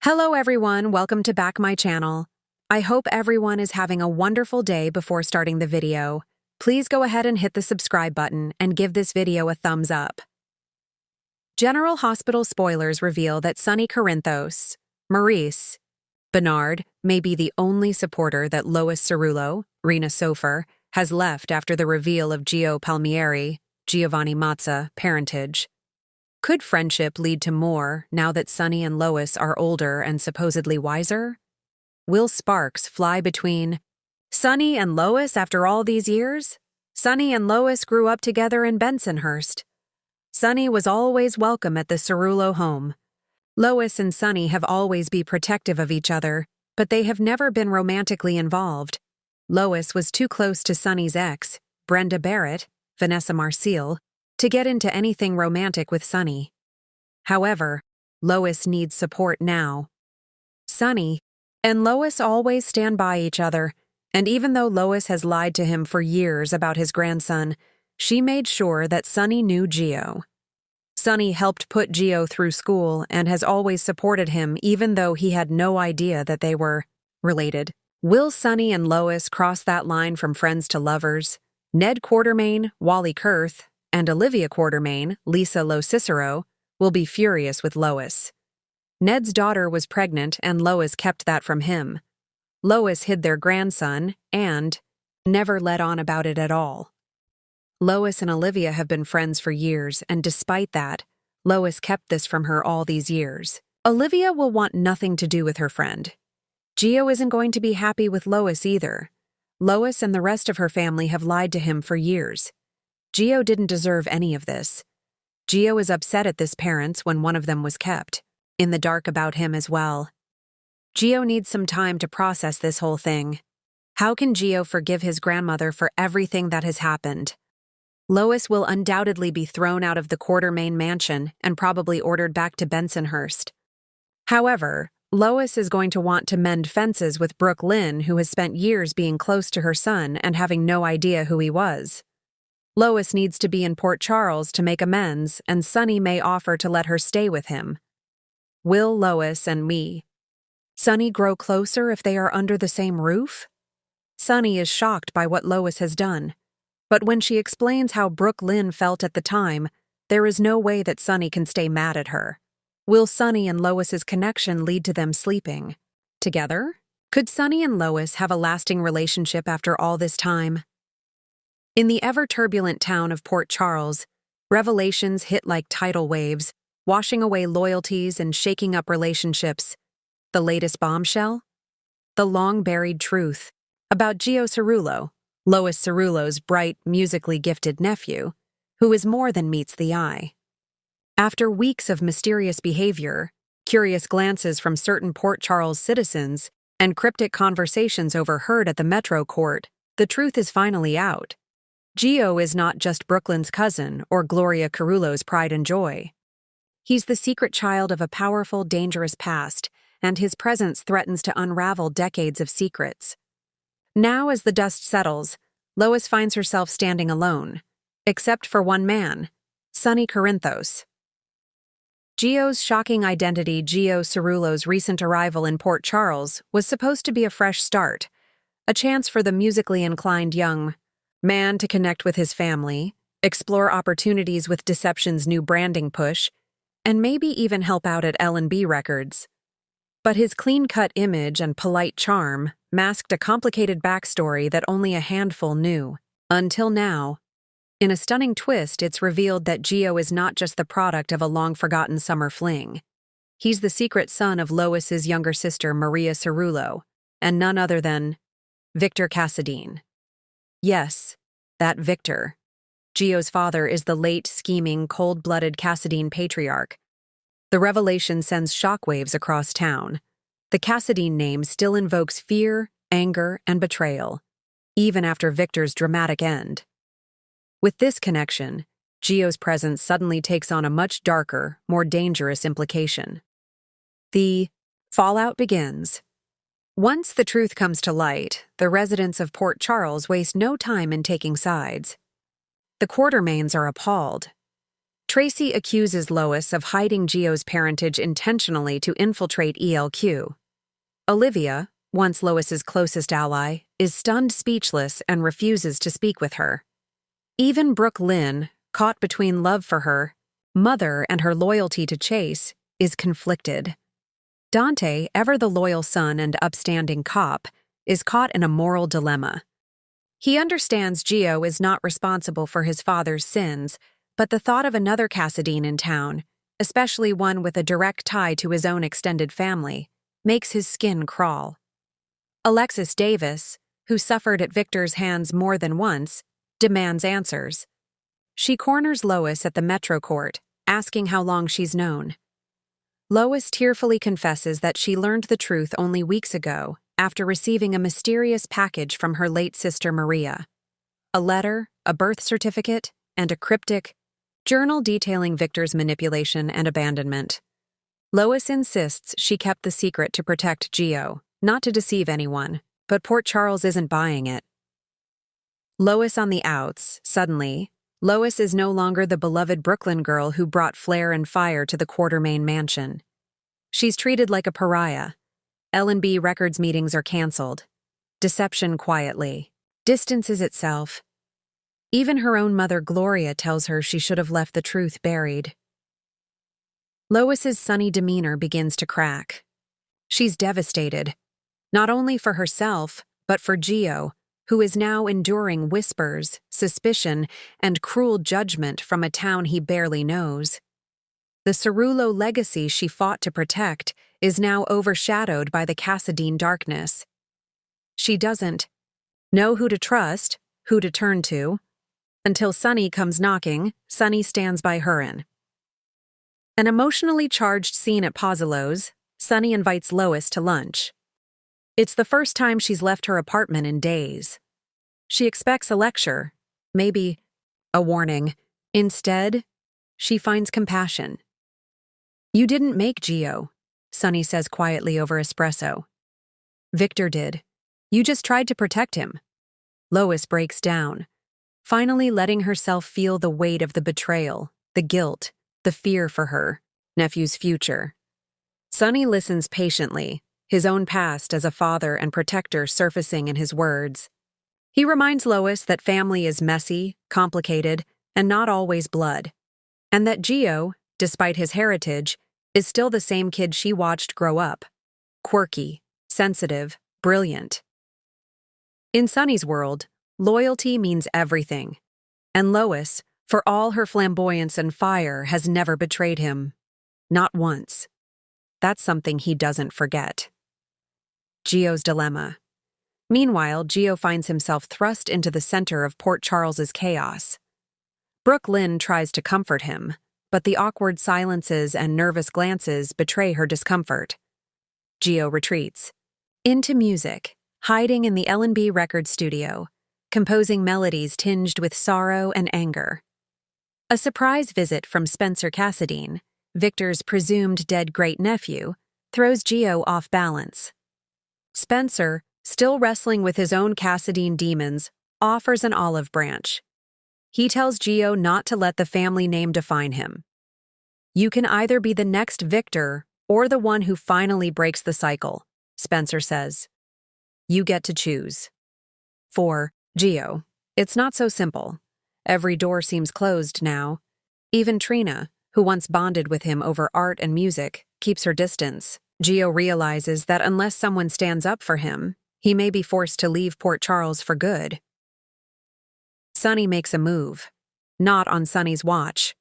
Hello everyone, welcome to back my channel. I hope everyone is having a wonderful day before starting the video. Please go ahead and hit the subscribe button and give this video a thumbs up. General Hospital spoilers reveal that Sonny Corinthos, Maurice, Bernard may be the only supporter that Lois Cerullo, Rena Sofer, has left after the reveal of Gio Palmieri, Giovanni Mazza, parentage. Could friendship lead to more now that Sonny and Lois are older and supposedly wiser? Will sparks fly between Sonny and Lois after all these years? Sonny and Lois grew up together in Bensonhurst. Sonny was always welcome at the Cerullo home. Lois and Sonny have always been protective of each other, but they have never been romantically involved. Lois was too close to Sonny's ex, Brenda Barrett, Vanessa Marcille, to get into anything romantic with Sonny. However, Lois needs support now. Sonny and Lois always stand by each other, and even though Lois has lied to him for years about his grandson, she made sure that Sonny knew Gio. Sonny helped put Gio through school and has always supported him even though he had no idea that they were related. Will Sonny and Lois cross that line from friends to lovers? Ned Quartermaine, Wally Kurth, and Olivia Quartermaine, Lisa Lo Cicero, will be furious with Lois. Ned's daughter was pregnant and Lois kept that from him. Lois hid their grandson and never let on about it at all. Lois and Olivia have been friends for years, and despite that, Lois kept this from her all these years. Olivia will want nothing to do with her friend. Gio isn't going to be happy with Lois either. Lois and the rest of her family have lied to him for years. Gio didn't deserve any of this. Gio is upset at this parents when one of them was kept, in the dark about him as well. Gio needs some time to process this whole thing. How can Gio forgive his grandmother for everything that has happened? Lois will undoubtedly be thrown out of the Quartermaine mansion and probably ordered back to Bensonhurst. However, Lois is going to want to mend fences with Brooke Lynn, who has spent years being close to her son and having no idea who he was. Lois needs to be in Port Charles to make amends, and Sonny may offer to let her stay with him. Will Lois and Sonny grow closer if they are under the same roof? Sonny is shocked by what Lois has done, but when she explains how Brooke Lynn felt at the time, there is no way that Sonny can stay mad at her. Will Sonny and Lois's connection lead to them sleeping together? Could Sonny and Lois have a lasting relationship after all this time? In the ever-turbulent town of Port Charles, revelations hit like tidal waves, washing away loyalties and shaking up relationships. The latest bombshell? The long-buried truth about Gio Cerullo, Lois Cerullo's bright, musically gifted nephew, who is more than meets the eye. After weeks of mysterious behavior, curious glances from certain Port Charles citizens, and cryptic conversations overheard at the Metro Court, the truth is finally out. Gio is not just Brooklyn's cousin or Gloria Cerullo's pride and joy. He's the secret child of a powerful, dangerous past, and his presence threatens to unravel decades of secrets. Now, as the dust settles, Lois finds herself standing alone, except for one man, Sonny Corinthos. Gio's shocking identity. Gio Cerullo's recent arrival in Port Charles was supposed to be a fresh start, a chance for the musically inclined young man to connect with his family, explore opportunities with Deception's new branding push, and maybe even help out at L&B Records. But his clean-cut image and polite charm masked a complicated backstory that only a handful knew. Until now, in a stunning twist, it's revealed that Gio is not just the product of a long-forgotten summer fling. He's the secret son of Lois's younger sister, Maria Cerullo, and none other than Victor Cassadine. Yes, that Victor. Gio's father is the late, scheming, cold-blooded Cassadine patriarch. The revelation sends shockwaves across town. The Cassadine name still invokes fear, anger, and betrayal, even after Victor's dramatic end. With this connection, Gio's presence suddenly takes on a much darker, more dangerous implication. The fallout begins. Once the truth comes to light, the residents of Port Charles waste no time in taking sides. The Quartermaines are appalled. Tracy accuses Lois of hiding Gio's parentage intentionally to infiltrate ELQ. Olivia, once Lois's closest ally, is stunned speechless and refuses to speak with her. Even Brooke Lynn, caught between love for her mother and her loyalty to Chase, is conflicted. Dante, ever the loyal son and upstanding cop, is caught in a moral dilemma. He understands Gio is not responsible for his father's sins, but the thought of another Cassadine in town, especially one with a direct tie to his own extended family, makes his skin crawl. Alexis Davis, who suffered at Victor's hands more than once, demands answers. She corners Lois at the Metro Court, asking how long she's known. Lois tearfully confesses that she learned the truth only weeks ago after receiving a mysterious package from her late sister Maria. A letter, a birth certificate, and a cryptic journal detailing Victor's manipulation and abandonment. Lois insists she kept the secret to protect Gio, not to deceive anyone, but Port Charles isn't buying it. Lois on the outs, suddenly, Lois is no longer the beloved Brooklyn girl who brought flair and fire to the Quartermain mansion. She's treated like a pariah. L&B Records meetings are canceled. Deception quietly distances itself. Even her own mother Gloria tells her she should have left the truth buried. Lois's sunny demeanor begins to crack. She's devastated, not only for herself, but for Gio, who is now enduring whispers, suspicion, and cruel judgment from a town he barely knows. The Cerullo legacy she fought to protect is now overshadowed by the Cassadine darkness. She doesn't know who to trust, who to turn to. Until Sonny comes knocking, Sonny stands by her in an emotionally charged scene at Pozzolo's. Sonny invites Lois to lunch. It's the first time she's left her apartment in days. She expects a lecture, maybe a warning. Instead, she finds compassion. "You didn't make Gio," Sonny says quietly over espresso. "Victor did. You just tried to protect him." Lois breaks down, finally letting herself feel the weight of the betrayal, the guilt, the fear for her nephew's future. Sonny listens patiently, his own past as a father and protector surfacing in his words. He reminds Lois that family is messy, complicated, and not always blood, and that Gio, despite his heritage, is still the same kid she watched grow up. Quirky, sensitive, brilliant. In Sonny's world, loyalty means everything, and Lois, for all her flamboyance and fire, has never betrayed him. Not once. That's something he doesn't forget. Gio's dilemma. Meanwhile, Gio finds himself thrust into the center of Port Charles's chaos. Brooke Lynn tries to comfort him, but the awkward silences and nervous glances betray her discomfort. Gio retreats into music, hiding in the L&B record studio, composing melodies tinged with sorrow and anger. A surprise visit from Spencer Cassadine, Victor's presumed dead great-nephew, throws Gio off balance. Spencer, still wrestling with his own Cassadine demons, offers an olive branch. He tells Gio not to let the family name define him. "You can either be the next Victor or the one who finally breaks the cycle," Spencer says. "You get to choose." For Gio, it's not so simple. Every door seems closed now. Even Trina, who once bonded with him over art and music, keeps her distance. Gio realizes that unless someone stands up for him, he may be forced to leave Port Charles for good. Sonny makes a move, not on Sonny's watch.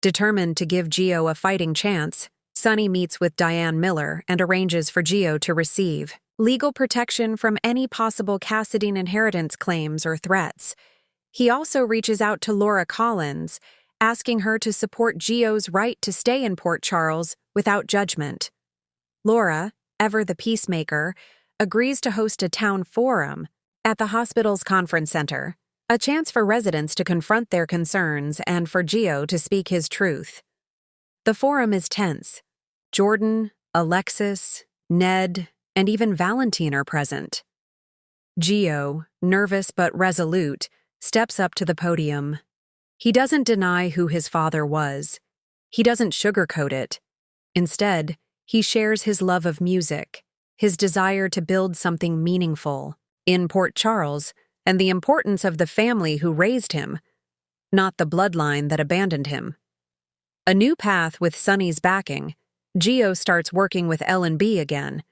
Determined to give Gio a fighting chance, Sonny meets with Diane Miller and arranges for Gio to receive legal protection from any possible Cassadine inheritance claims or threats. He also reaches out to Laura Collins, asking her to support Gio's right to stay in Port Charles without judgment. Laura, ever the peacemaker, agrees to host a town forum at the hospital's conference center, a chance for residents to confront their concerns and for Gio to speak his truth. The forum is tense. Jordan, Alexis, Ned, and even Valentine are present. Gio, nervous but resolute, steps up to the podium. He doesn't deny who his father was. He doesn't sugarcoat it. Instead, he shares his love of music, his desire to build something meaningful in Port Charles, and the importance of the family who raised him, not the bloodline that abandoned him. A new path with Sonny's backing, Gio starts working with L&B again,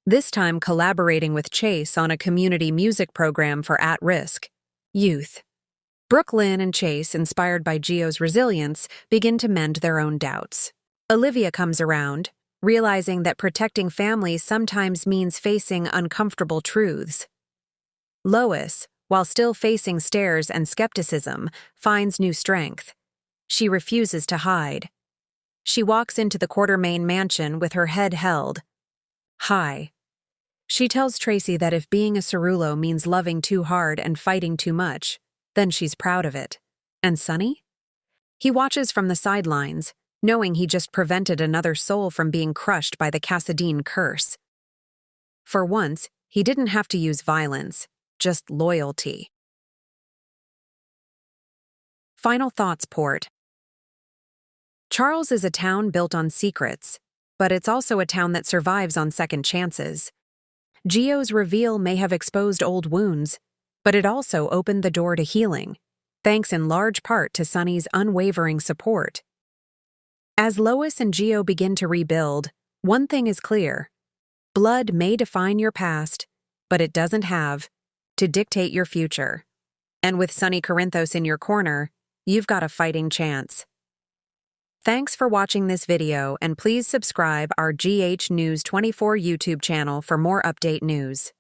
this time collaborating with Chase on a community music program for at-risk youth. Brooklyn and Chase, inspired by Gio's resilience, begin to mend their own doubts. Olivia comes around, realizing that protecting families sometimes means facing uncomfortable truths. Lois, while still facing stares and skepticism, finds new strength. She refuses to hide. She walks into the Quartermain mansion with her head held high. She tells Tracy that if being a Cerullo means loving too hard and fighting too much, then she's proud of it. And Sonny? He watches from the sidelines, knowing he just prevented another soul from being crushed by the Cassadine curse. For once, he didn't have to use violence, just loyalty. Final thoughts, Port. Charles is a town built on secrets, but it's also a town that survives on second chances. Gio's reveal may have exposed old wounds, but it also opened the door to healing, thanks in large part to Sonny's unwavering support. As Lois and Gio begin to rebuild, one thing is clear. Blood may define your past, but it doesn't have to dictate your future. And with Sonny Corinthos in your corner, you've got a fighting chance. Thanks for watching this video, and please subscribe our GH News 24 YouTube channel for more update news.